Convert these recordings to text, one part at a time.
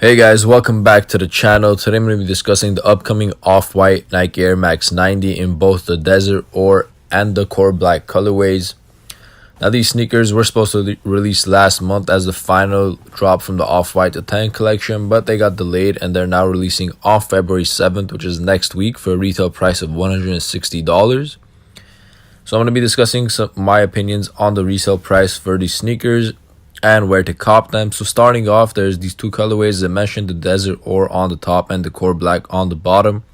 Hey guys, welcome back to the channel. Today I'm going to be discussing the upcoming off-white Nike Air Max 90 in both the desert ore and the core black colorways. Now these sneakers were supposed to release last month as the final drop from the off-white to 10 collection, but they got delayed and they're now releasing on February 7th, which is next week, for a retail price of $160. So I'm going to be discussing my opinions on the resale price for these sneakers and where to cop them. So starting off, there's these two colorways as I mentioned, the desert ore on the top and the core black on the bottom.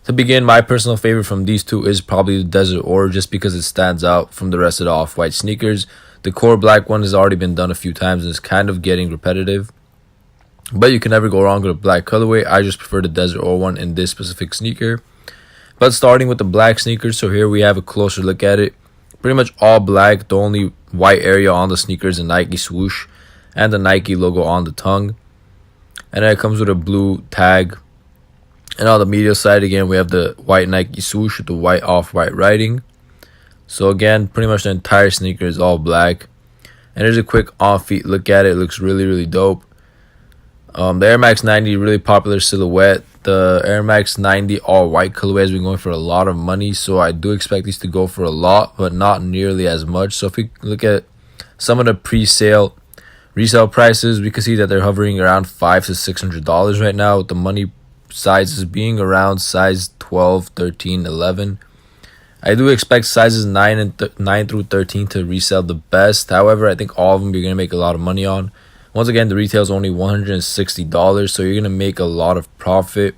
To begin, my personal favorite from these two is probably the desert ore, just because it stands out from the rest of the off-white sneakers. The core black one has already been done a few times and is kind of getting repetitive, but you can never go wrong with a black colorway. I just prefer the desert ore one in this specific sneaker. But starting with the black sneakers, so here we have a closer look at it. Pretty much all black. The only white area on the sneaker is a Nike swoosh and the Nike logo on the tongue, and then it comes with a blue tag. And on the medial side, again, we have the white Nike swoosh with the white off-white writing. So again, pretty much the entire sneaker is all black. And here's a quick on-feet look at it. It looks really dope. The Air Max 90, really popular silhouette. The Air Max 90 all white colorway has been going for a lot of money, so I do expect these to go for a lot, but not nearly as much. So if we look at some of the pre-sale resale prices, we can see that they're hovering around $500 to $600 right now, with the money sizes being around size 12, 13, 11. I do expect sizes 9 through 13 to resell the best. However, I think all of them you're going to make a lot of money on. Once again, the retail is only $160, so you're going to make a lot of profit.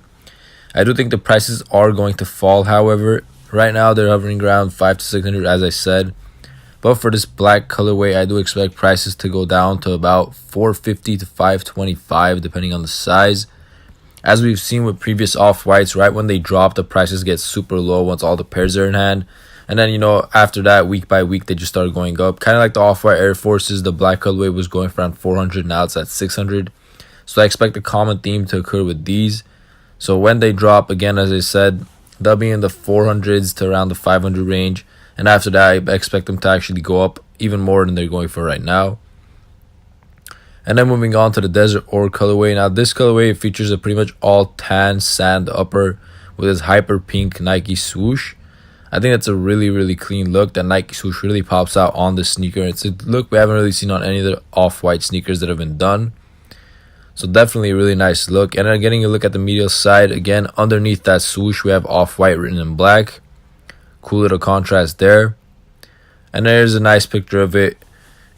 I do think the prices are going to fall, however. Right now, they're hovering around $500 to $600, as I said. But for this black colorway, I do expect prices to go down to about $450 to $525, depending on the size. As we've seen with previous off-whites, right when they drop, the prices get super low once all the pairs are in hand. And then, after that, week by week, they just started going up. Kind of like the Off-White Air Forces, the black colorway was going for around $400. Now it's at $600. So I expect a common theme to occur with these. So when they drop, again, as I said, they'll be in the 400s to around the 500 range. And after that, I expect them to actually go up even more than they're going for right now. And then moving on to the Desert Ore colorway. Now this colorway features a pretty much all tan sand upper with this hyper pink Nike swoosh. I think that's a really clean look. That Nike swoosh really pops out on this sneaker. It's a look we haven't really seen on any of the off-white sneakers that have been done. So definitely a really nice look. And then getting a look at the medial side, again, underneath that swoosh, we have off-white written in black. Cool little contrast there. And there's a nice picture of it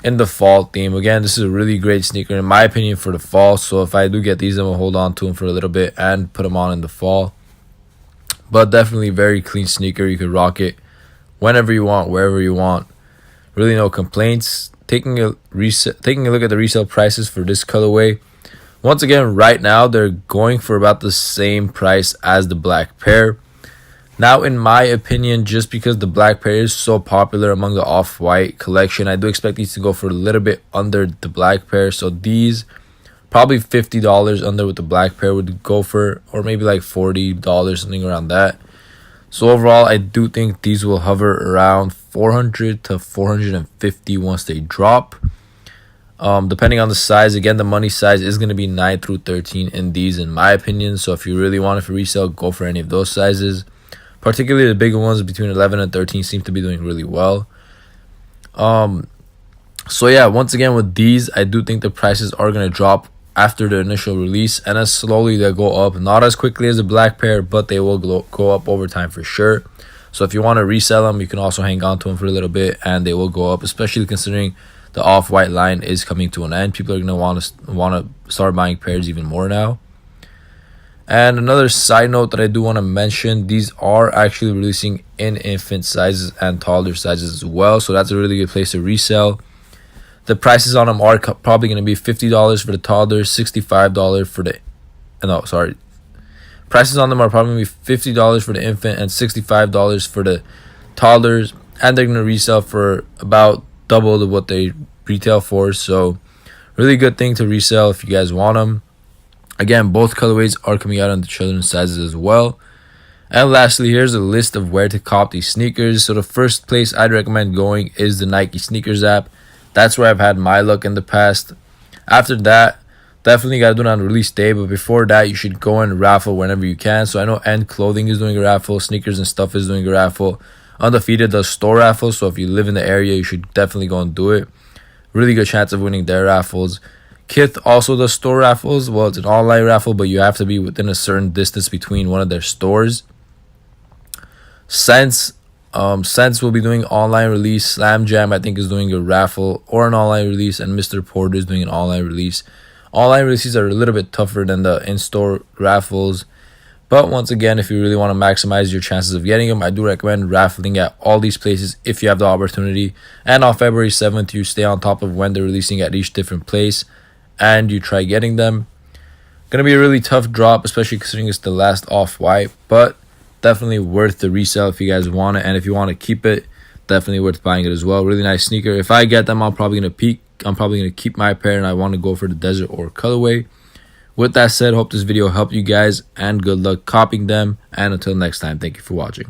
in the fall theme. Again, this is a really great sneaker, in my opinion, for the fall. So if I do get these, I'm going to hold on to them for a little bit and put them on in the fall. But definitely very clean sneaker. You could rock it whenever you want, wherever you want. Really no complaints. Taking a look at the resale prices for this colorway. Once again, right now, they're going for about the same price as the black pair. Now, in my opinion, just because the black pair is so popular among the off-white collection, I do expect these to go for a little bit under the black pair. So these, probably $50 under with the black pair would go for, or maybe like $40, something around that. So overall, I do think these will hover around $400 to $450 once they drop. Depending on the size, again, the money size is going to be 9 through 13 in these, in my opinion. So if you really want it for resale, go for any of those sizes. Particularly the bigger ones between 11 and 13 seem to be doing really well. So yeah, once again with these, I do think the prices are going to drop after the initial release, and as slowly they go up, not as quickly as the black pair, but they will go up over time for sure. So if you want to resell them, you can also hang on to them for a little bit and they will go up, especially considering the off-white line is coming to an end. People are going to want to start buying pairs even more now. And another side note that I do want to mention, these are actually releasing in infant sizes and toddler sizes as well. So that's a really good place to resell. The prices on them are probably going to be $50 for the toddler, $65 for the... Prices on them are probably going to be $50 for the infant and $65 for the toddlers. And they're going to resell for about double of what they retail for. So really good thing to resell if you guys want them. Again, both colorways are coming out on the children's sizes as well. And lastly, here's a list of where to cop these sneakers. So the first place I'd recommend going is the Nike Sneakers app. That's where I've had my luck in the past. After that, Definitely got to do it on release day, but before that, you should go and raffle whenever you can. So I know End Clothing is doing a raffle, Sneakers and Stuff is doing a raffle. Undefeated does store raffles, so if you live in the area, you should definitely go and do it. Really good chance of winning their raffles. Kith also does store raffles. Well, it's an online raffle, but you have to be within a certain distance between one of their stores. Sense will be doing online release. Slam Jam, I think, is doing a raffle or an online release, and Mr. Porter is doing an online release. Online releases are a little bit tougher than the in-store raffles, but once again, if you really want to maximize your chances of getting them, I do recommend raffling at all these places if you have the opportunity. And on February 7th, you stay on top of when they're releasing at each different place, and you try getting them. Gonna be a really tough drop, especially considering it's the last off-white, but definitely worth the resale if you guys want it, and if you want to keep it, definitely worth buying it as well. Really nice sneaker. If I get them, I'm probably gonna keep my pair, and I want to go for the desert or colorway. With that said, hope this video helped you guys, and good luck copying them. And until next time, thank you for watching.